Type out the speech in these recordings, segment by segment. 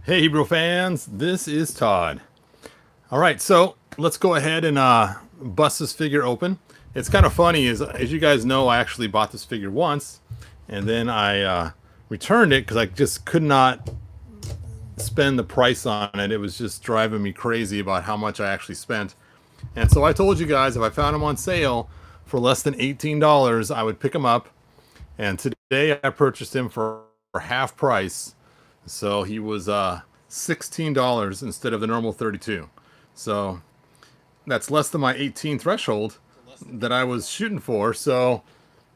Hey Hebrew fans, this is Todd. All right, so let's go ahead and bust this figure open. It's kind of funny, as you guys know, I actually bought this figure once, and then I returned it because I just could not spend the price on it. It was just driving me crazy about how much I actually spent. And so I told you guys if I found them on sale for less than $18, I would pick them up. And today I purchased him for half price. So he was $16 instead of the normal 32. So that's less than my 18 threshold that I was shooting for. So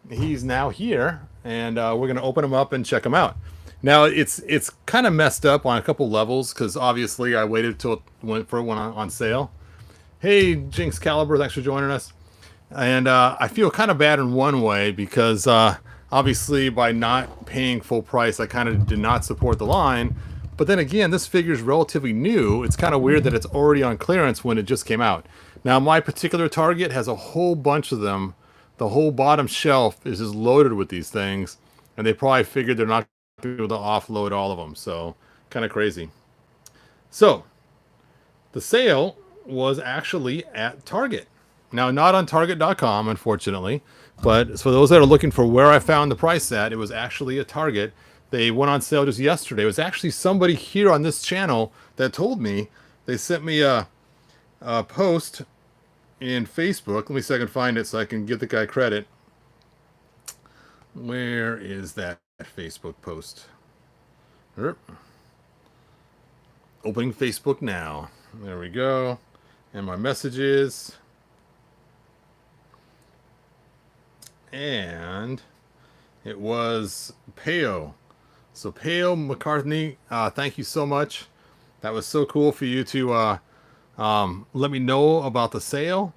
he's now here, and we're gonna open him up and check him out. Now it's kind of messed up on a couple levels because obviously I waited till it went for one on sale. Hey Jinx Caliber, thanks for joining us. And I feel kind of bad in one way because obviously by not paying full price, I kind of did not support the line. But then again, this figure is relatively new. It's kind of weird that it's already on clearance when it just came out. Now, my particular Target has a whole bunch of them. The whole bottom shelf is just loaded with these things. And they probably figured they're not going to be able to offload all of them. So, kind of crazy. So, the sale was actually at Target. Now, not on Target.com, unfortunately, but for those that are looking for where I found the price at, it was actually at Target. They went on sale just yesterday. It was actually somebody here on this channel that told me. They sent me a post in Facebook. Let me see if I can find it so I can give the guy credit. Where is that Facebook post? Opening Facebook now. There we go. And my messages. And it was Peo. So Peo McCartney, thank you so much. That was so cool for you to let me know about the sale.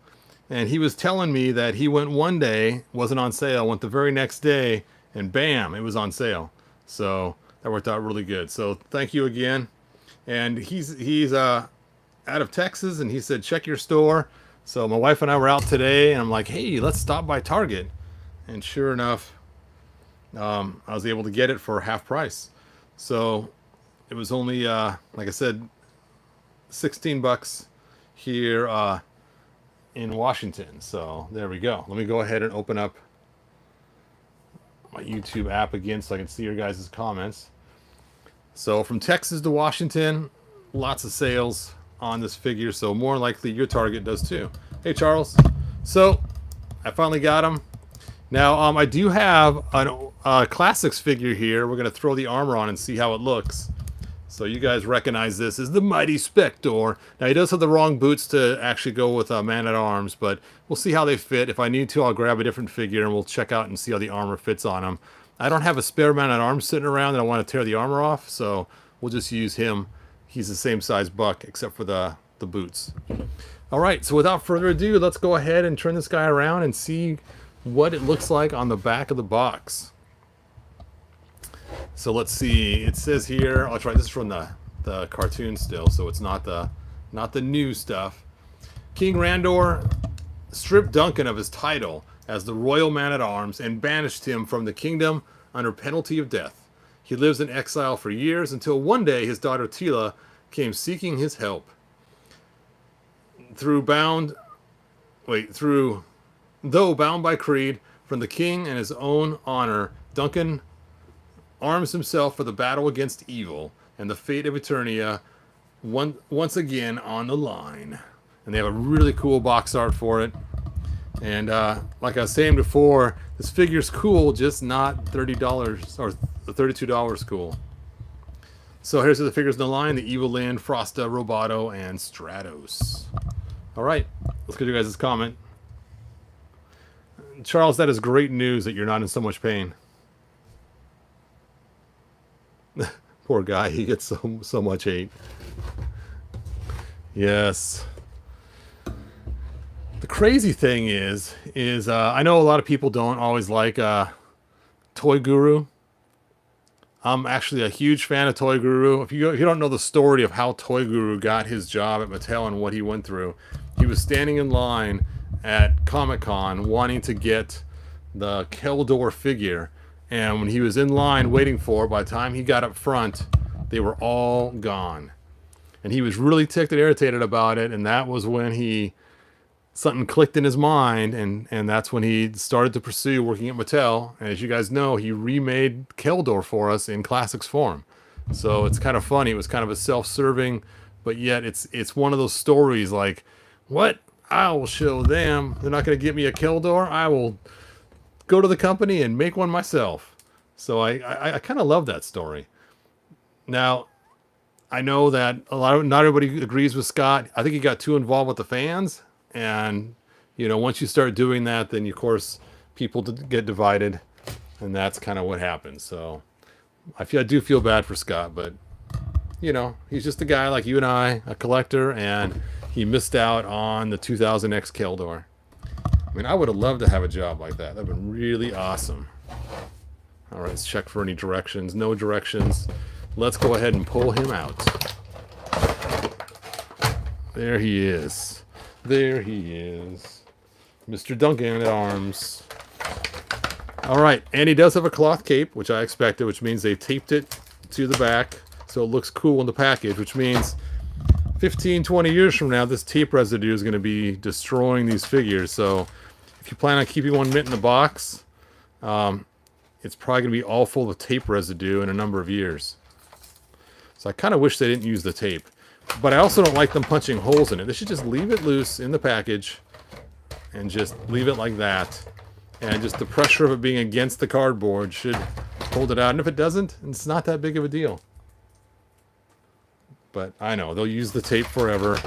And he was telling me that he went one day, wasn't on sale, went the very next day, and bam, it was on sale. So that worked out really good. So thank you again. And he's out of Texas, and he said check your store. So my wife and I were out today, and I'm like, hey, let's stop by Target. And sure enough, I was able to get it for half price. So it was only, like I said, 16 bucks here in Washington. So there we go. Let me go ahead and open up my YouTube app again so I can see your guys' comments. So from Texas to Washington, lots of sales on this figure. So more likely your Target does too. Hey, Charles. So I finally got him. Now, I do have a Classics figure here. We're going to throw the armor on and see how it looks. So you guys recognize this as the Mighty Spectre. Now, he does have the wrong boots to actually go with Man-at-Arms, but we'll see how they fit. If I need to, I'll grab a different figure and we'll check out and see how the armor fits on him. I don't have a spare Man-at-Arms sitting around that I want to tear the armor off, so we'll just use him. He's the same size buck except for the boots. All right, so without further ado, let's go ahead and turn this guy around and see what it looks like on the back of the box. So let's see. It says here, oh, that's right, this is from the cartoon still, so it's not the new stuff. King Randor stripped Duncan of his title as the royal man-at-arms and banished him from the kingdom under penalty of death. He lives in exile for years until one day his daughter Tila came seeking his help. Though bound by creed from the king and his own honor, Duncan arms himself for the battle against evil and the fate of Eternia once again on the line. And they have a really cool box art for it. And like I was saying before, this figure's cool, just not $30 or $32 cool. So here's the figures in the line: the Evil Land, Frosta, Roboto, and Stratos. All right, let's get you guys' comment. Charles, that is great news that you're not in so much pain. Poor guy, he gets so much hate. Yes. The crazy thing is I know a lot of people don't always like Toy Guru. I'm actually a huge fan of Toy Guru. If you don't know the story of how Toy Guru got his job at Mattel and what he went through, he was standing in line at Comic-Con wanting to get the Keldor figure, and when he was in line waiting for it, by the time he got up front, they were all gone. And he was really ticked and irritated about it, and that was when something clicked in his mind, and that's when he started to pursue working at Mattel. And as you guys know, he remade Keldor for us in classics form. So it's kind of funny. It was kind of a self-serving, but yet it's one of those stories like, what? I will show them. They're not going to get me a Keldor. I will go to the company and make one myself. So I kind of love that story. Now, I know that not everybody agrees with Scott. I think he got too involved with the fans. And, once you start doing that, then, of course, people get divided. And that's kind of what happens. So I do feel bad for Scott. But, he's just a guy like you and I, a collector. And he missed out on the 2000X Keldor. I mean, I would have loved to have a job like that. That would have been really awesome. All right, let's check for any directions. No directions. Let's go ahead and pull him out. There he is. There he is. Mr. Duncan at arms. All right, and he does have a cloth cape, which I expected, which means they taped it to the back so it looks cool in the package, which means 15, 20 years from now, this tape residue is going to be destroying these figures. So if you plan on keeping one mint in the box, it's probably going to be all full of tape residue in a number of years. So I kind of wish they didn't use the tape. But I also don't like them punching holes in it. They should just leave it loose in the package and just leave it like that. And just the pressure of it being against the cardboard should hold it out. And if it doesn't, it's not that big of a deal. But I know, they'll use the tape forever.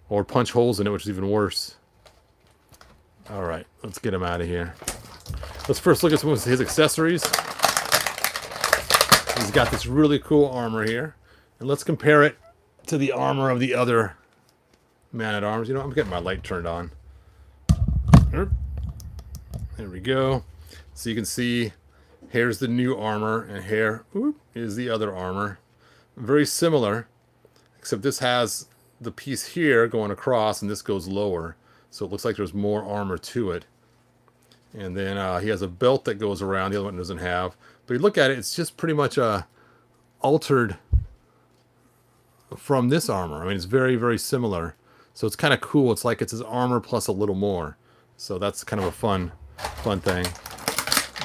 Or punch holes in it, which is even worse. Alright, let's get him out of here. Let's first look at some of his accessories. He's got this really cool armor here. And let's compare it to the armor of the other Man-at-Arms. I'm getting my light turned on. There we go. So you can see, here's the new armor, and here is the other armor. Very similar, except this has the piece here going across, and this goes lower. So it looks like there's more armor to it. And then he has a belt that goes around. The other one doesn't have. But you look at it, it's just pretty much altered from this armor. I mean, it's very, very similar. So it's kind of cool. It's like it's his armor plus a little more. So that's kind of a fun thing.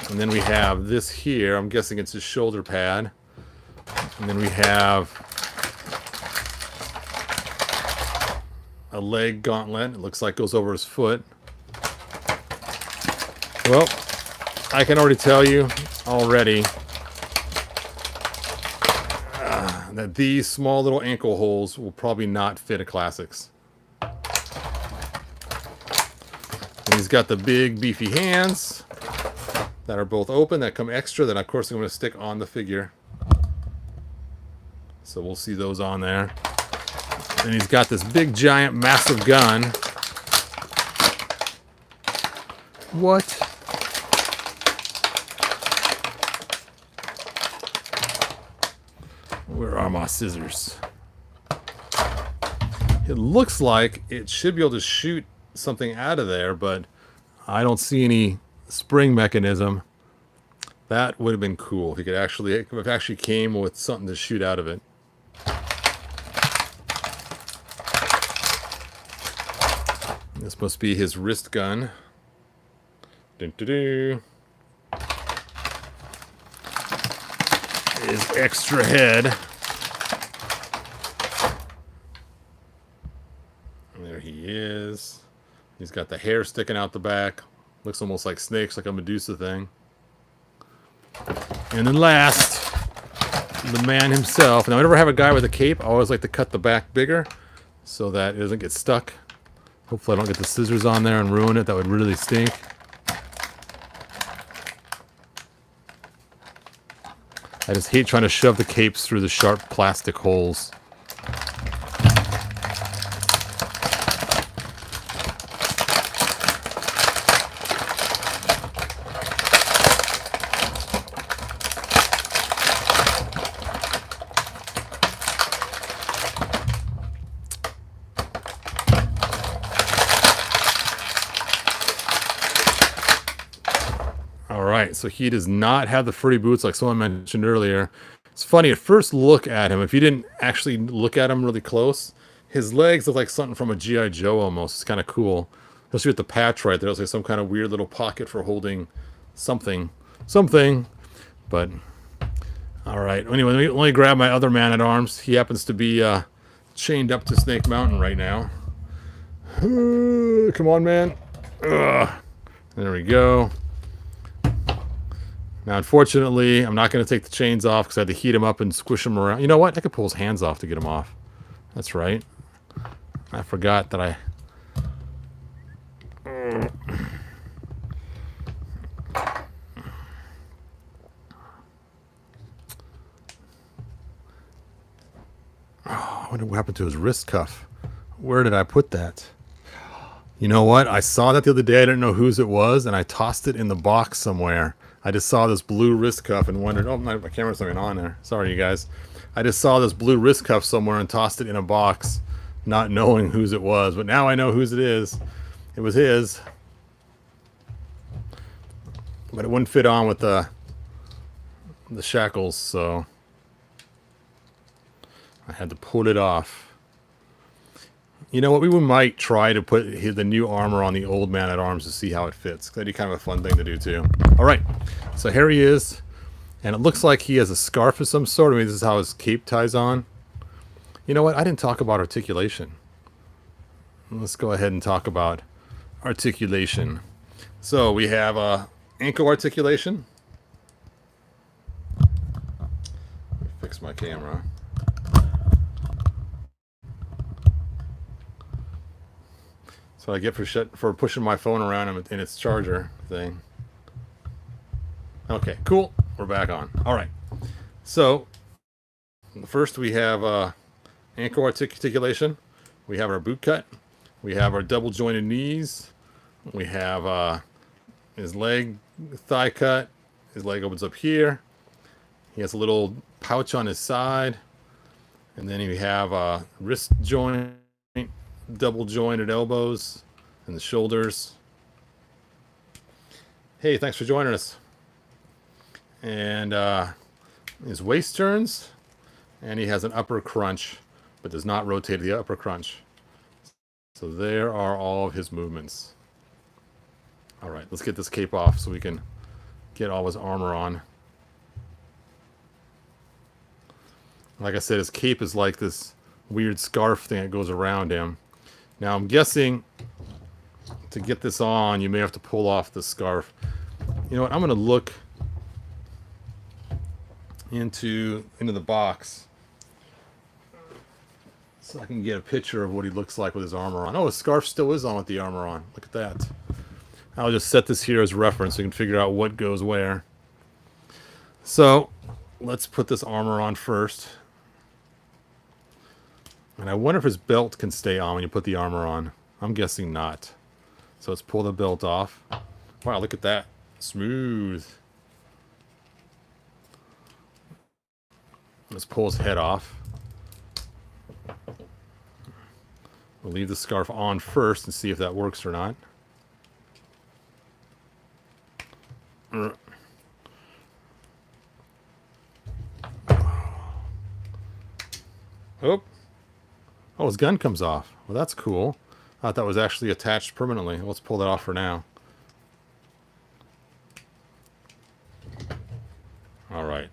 And then we have this here. I'm guessing it's his shoulder pad. And then we have a leg gauntlet. It looks like it goes over his foot. Well, I can already tell you that these small little ankle holes will probably not fit a Classics. And he's got the big beefy hands that are both open, that come extra, that of course I'm going to stick on the figure. So we'll see those on there. And he's got this big giant massive gun. What? Where are my scissors? It looks like it should be able to shoot something out of there, but I don't see any spring mechanism. That would have been cool if it actually came with something to shoot out of it. This must be his wrist gun. Dun-dun-dun. His extra head. There he is. He's got the hair sticking out the back. Looks almost like snakes, like a Medusa thing. And then last, the man himself. Now, whenever I have a guy with a cape, I always like to cut the back bigger so that it doesn't get stuck. Hopefully I don't get the scissors on there and ruin it. That would really stink. I just hate trying to shove the capes through the sharp plastic holes. So he does not have the furry boots like someone mentioned earlier. It's funny, at first look at him, if you didn't actually look at him really close, his legs look like something from a G.I. Joe almost. It's kind of cool. Especially with the patch right there. It's like some kind of weird little pocket for holding something. Something. But, alright. Anyway, let me grab my other man-at-arms. He happens to be chained up to Snake Mountain right now. Come on, man. Ugh. There we go. Now, unfortunately, I'm not going to take the chains off because I had to heat him up and squish him around. You know what? I could pull his hands off to get him off. That's right. I forgot that I... I wonder what happened to his wrist cuff. Where did I put that? You know what? I saw that the other day. I didn't know whose it was, and I tossed it in the box somewhere. I just saw this blue wrist cuff and wondered, oh, my camera's not even on there. Sorry, you guys. I just saw this blue wrist cuff somewhere and tossed it in a box, not knowing whose it was. But now I know whose it is. It was his. But it wouldn't fit on with the shackles, so I had to pull it off. You know what? We might try to put the new armor on the old man-at-arms to see how it fits. That'd be kind of a fun thing to do, too. All right. So here he is. And it looks like he has a scarf of some sort. I mean, this is how his cape ties on. You know what? I didn't talk about articulation. Let's go ahead and talk about articulation. So we have ankle articulation. Let me fix my camera. So I get for pushing my phone around in its charger thing. Okay, cool. We're back on. All right. So first we have ankle articulation. We have our boot cut. We have our double jointed knees. We have his leg thigh cut. His leg opens up here. He has a little pouch on his side. And then we have wrist joint, double jointed elbows and the shoulders. Hey, thanks for joining us. And his waist turns, and he has an upper crunch, but does not rotate the upper crunch. So there are all of his movements. All right, let's get this cape off so we can get all his armor on. Like I said, his cape is like this weird scarf thing that goes around him. Now I'm guessing to get this on, you may have to pull off the scarf. You know what? I'm going to look into the box so I can get a picture of what he looks like with his armor on. Oh, his scarf still is on with the armor on. Look at that. I'll just set this here as reference so you can figure out what goes where. So let's put this armor on first. And I wonder if his belt can stay on when you put the armor on. I'm guessing not. So let's pull the belt off. Wow, look at that. Smooth. Let's pull his head off. We'll leave the scarf on first and see if that works or not. Oh, his gun comes off. Well, that's cool. I thought that was actually attached permanently. Let's pull that off for now. All right.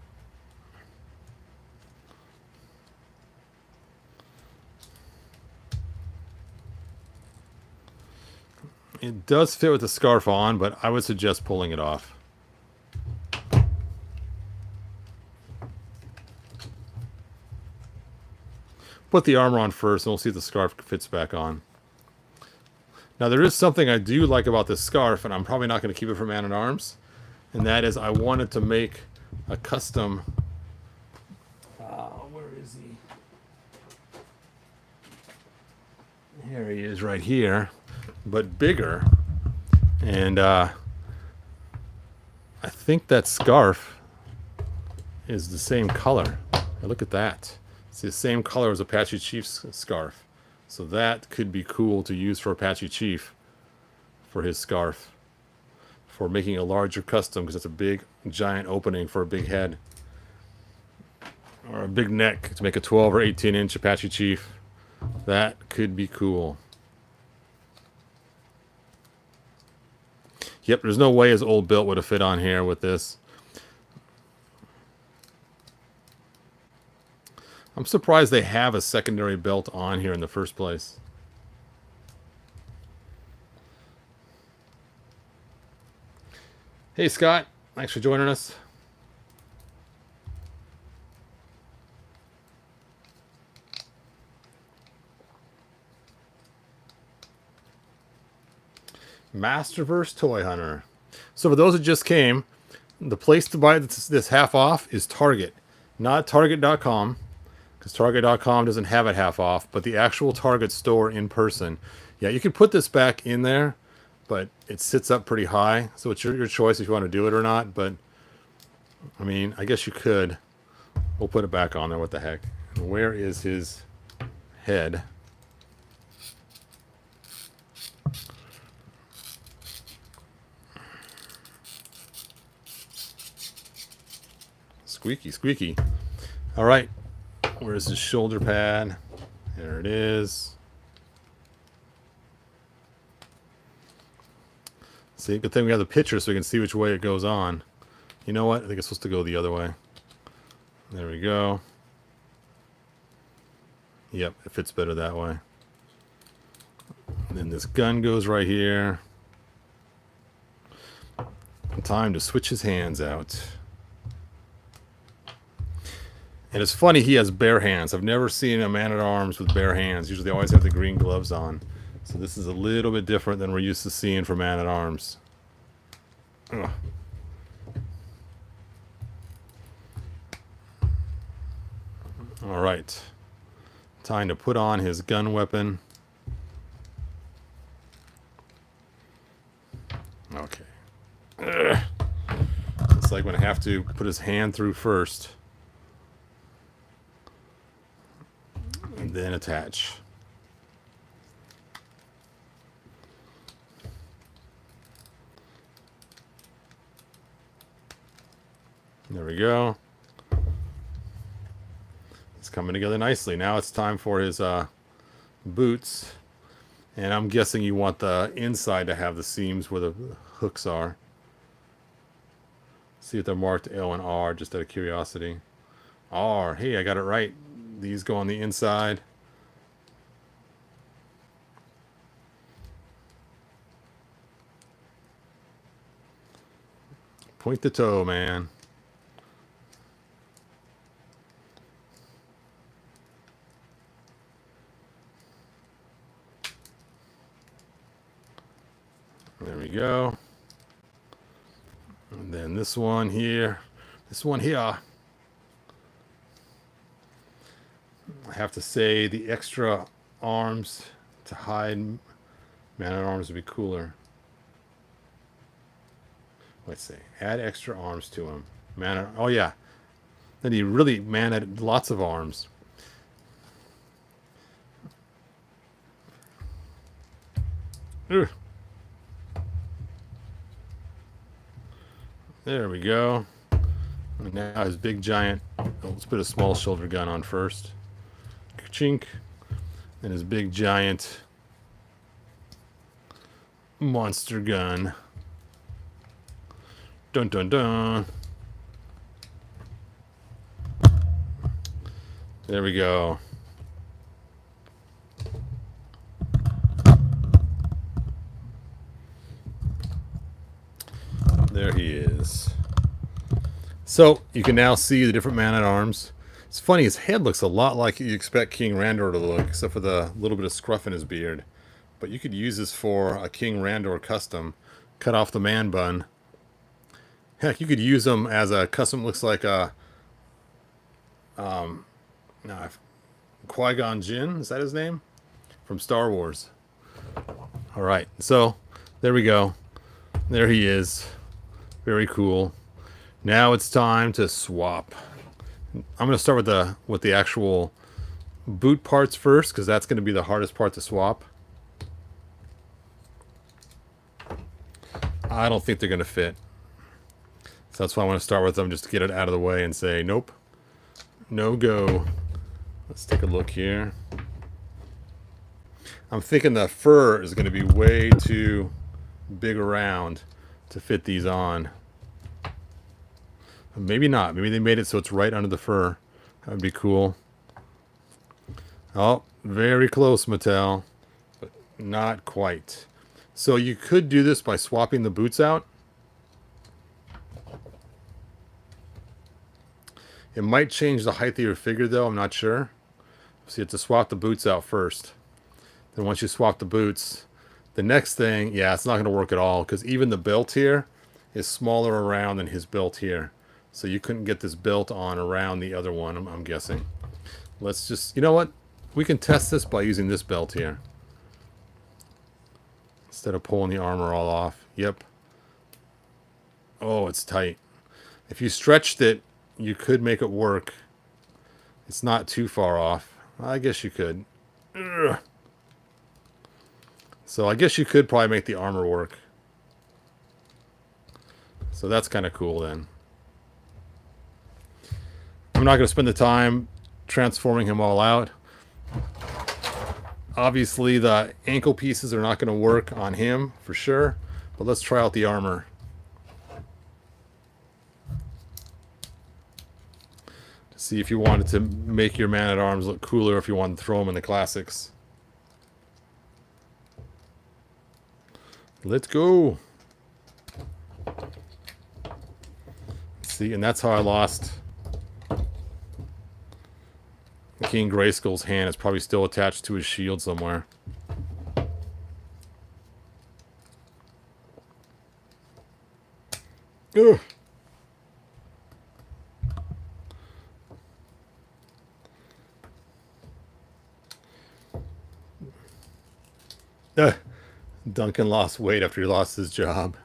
It does fit with the scarf on, but I would suggest pulling it off. Put the armor on first, and we'll see if the scarf fits back on. Now, there is something I do like about this scarf, and I'm probably not going to keep it for Man-at-Arms, and that is I wanted to make a custom... where is he? Here he is right here, but bigger. And I think that scarf is the same color. Look at that. It's the same color as Apache Chief's scarf. So that could be cool to use for Apache Chief for his scarf. For making a larger custom, because it's a big, giant opening for a big head. or a big neck to make a 12 or 18-inch Apache Chief. That could be cool. Yep, there's no way his old built would have fit on here with this. I'm surprised they have a secondary belt on here in the first place. Hey, Scott. Thanks for joining us. Masterverse Toy Hunter. So for those that just came, the place to buy this half off is Target, not Target.com, because Target.com doesn't have it half off, but the actual Target store in person. Yeah, you can put this back in there, but it sits up pretty high, so it's your choice if you want to do it or not. But I mean, I guess you could. We'll put it back on there. What the heck? And where is his head? Squeaky, squeaky. All right. Where's his shoulder pad? There it is. See, good thing we have the picture so we can see which way it goes on. You know what? I think it's supposed to go the other way. There we go. Yep, it fits better that way. And then this gun goes right here. Time to switch his hands out. And it's funny, he has bare hands. I've never seen a man-at-arms with bare hands. Usually they always have the green gloves on. So this is a little bit different than we're used to seeing for man-at-arms. Ugh. All right. Time to put on his gun weapon. Okay. Ugh. It's like when I have to put his hand through first. And then attach. There we go. It's coming together nicely. Now it's time for his boots. And I'm guessing you want the inside to have the seams where the hooks are. See if they're marked L and R, just out of curiosity. R. Hey, I got it right. These go on the inside. Point the toe, man. There we go. And then this one here. This one here. I have to say the extra arms to hide man-at-arms would be cooler. Let's see. Add extra arms to him. Oh yeah. Then he really had lots of arms. Ugh. There we go. And now his big giant. Let's put a small shoulder gun on first. Chink. And his big giant monster gun. Dun dun dun. There we go. There he is. So you can now see the different man-at-arms. It's funny, his head looks a lot like you expect King Randor to look, except for the little bit of scruff in his beard. But you could use this for a King Randor custom. Cut off the man bun. Heck, you could use them as a custom. Looks like a Qui-Gon Jinn. Is that his name? From Star Wars. All right, so there we go. There he is. Very cool. Now it's time to swap. I'm going to start with the actual boot parts first, because that's going to be the hardest part to swap. I don't think they're going to fit. So that's why I want to start with them, just to get it out of the way and say nope. No go. Let's take a look here. I'm thinking the fur is going to be way too big around to fit these on. Maybe not. Maybe they made it so it's right under the fur. That would be cool. Oh, very close, Mattel. But not quite. So you could do this by swapping the boots out. It might change the height of your figure, though. I'm not sure. So you have to swap the boots out first. Then once you swap the boots, the next thing, yeah, it's not going to work at all because even the belt here is smaller around than his belt here. So you couldn't get this belt on around the other one, I'm guessing. Let's just, you know what? We can test this by using this belt here. Instead of pulling the armor all off. Yep. Oh, it's tight. If you stretched it, you could make it work. It's not too far off. I guess you could. Ugh. So I guess you could probably make the armor work. So that's kind of cool then. I'm not going to spend the time transforming him all out. Obviously the ankle pieces are not going to work on him for sure. But let's try out the armor. To see if you wanted to make your Man-at-Arms look cooler, if you wanted to throw him in the classics. Let's go. See, and that's how I lost King Grayskull's hand. It's probably still attached to his shield somewhere. Ugh. Duncan lost weight after he lost his job.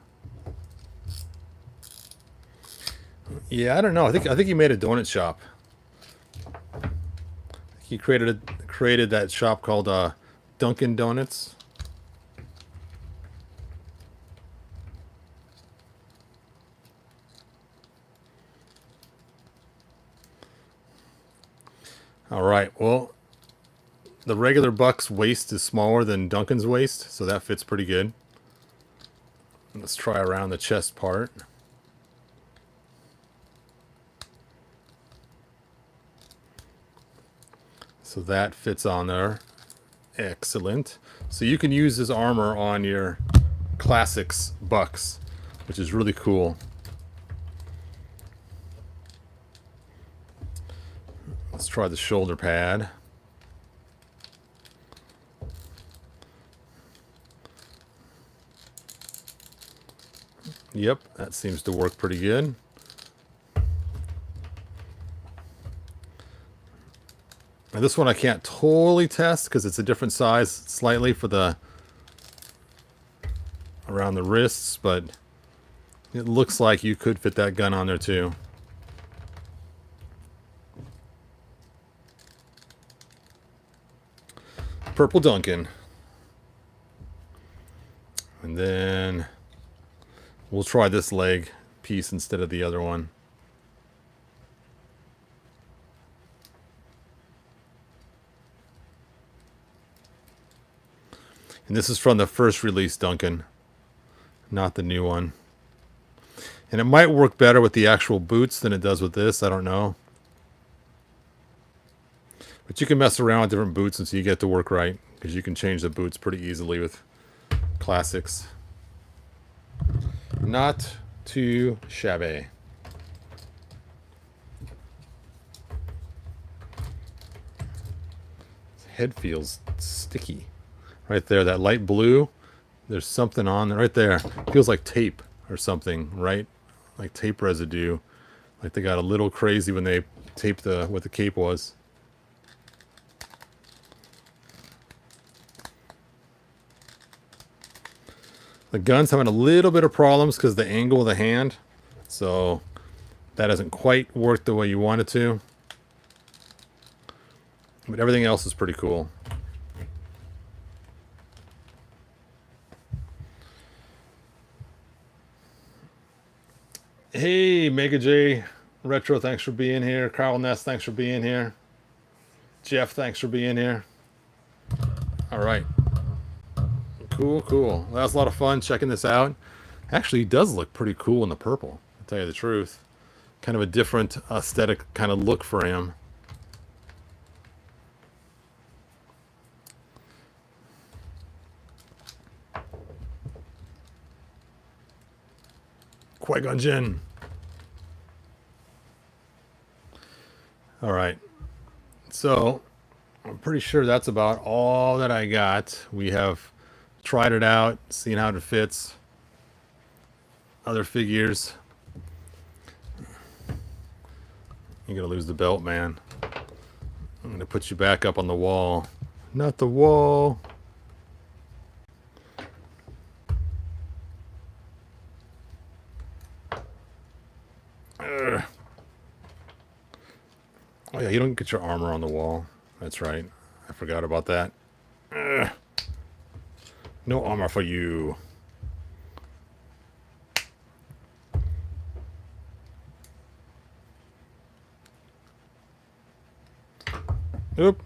Yeah, I don't know. I think he made a donut shop. He created that shop called Dunkin' Donuts. All right. Well, the regular Buck's waist is smaller than Duncan's waist, so that fits pretty good. Let's try around the chest part. So that fits on there. Excellent. So you can use this armor on your classics Bucks, which is really cool. Let's try the shoulder pad. Yep, that seems to work pretty good. Now this one I can't totally test because it's a different size slightly for the around the wrists, but it looks like you could fit that gun on there too. Purple Duncan. And then we'll try this leg piece instead of the other one. And this is from the first release Duncan, not the new one. And it might work better with the actual boots than it does with this. I don't know. But you can mess around with different boots until you get to work right, because you can change the boots pretty easily with classics. Not too shabby. His head feels sticky. Right there, that light blue, there's something on there. Right there. Feels like tape or something, right? Like tape residue. Like they got a little crazy when they taped what the cape was. The gun's having a little bit of problems because of the angle of the hand. So that hasn't quite worked the way you want it to. But everything else is pretty cool. Hey, Mega J. Retro, thanks for being here. Carl Ness, thanks for being here. Jeff, thanks for being here. All right. Cool, cool. Well, that was a lot of fun checking this out. Actually, he does look pretty cool in the purple, to tell you the truth. Kind of a different aesthetic kind of look for him. Qui-Gon Jinn. All right. So, I'm pretty sure that's about all that I got. We have tried it out, seen how it fits. Other figures. You're gonna lose the belt, man. I'm gonna put you back up on the wall. Not the wall. Ugh. Oh yeah, you don't get your armor on the wall. That's right. I forgot about that. Ugh. No armor for you. Oop.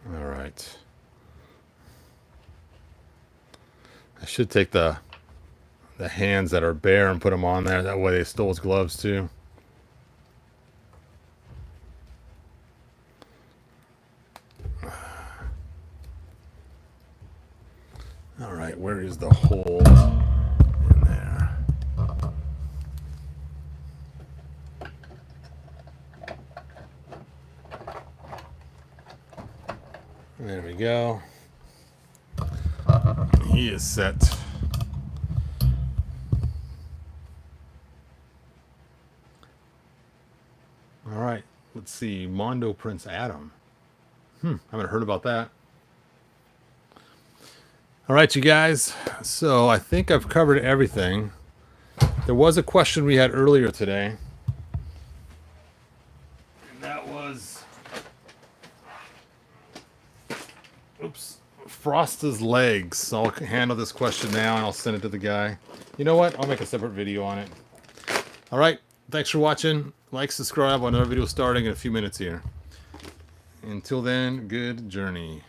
All right. I should take the hands that are bare and put them on there. That way they stole his gloves too. All right, where is the hole in there? There we go. He is set. All right, let's see. Mondo Prince Adam. Haven't heard about that. All right, you guys. So I think I've covered everything. There was a question we had earlier today. And that was... Oops. Frosta's legs. So I'll handle this question now and I'll send it to the guy. You know what? I'll make a separate video on it. All right. Thanks for watching. Like, subscribe. Another video starting in a few minutes here. Until then, good journey.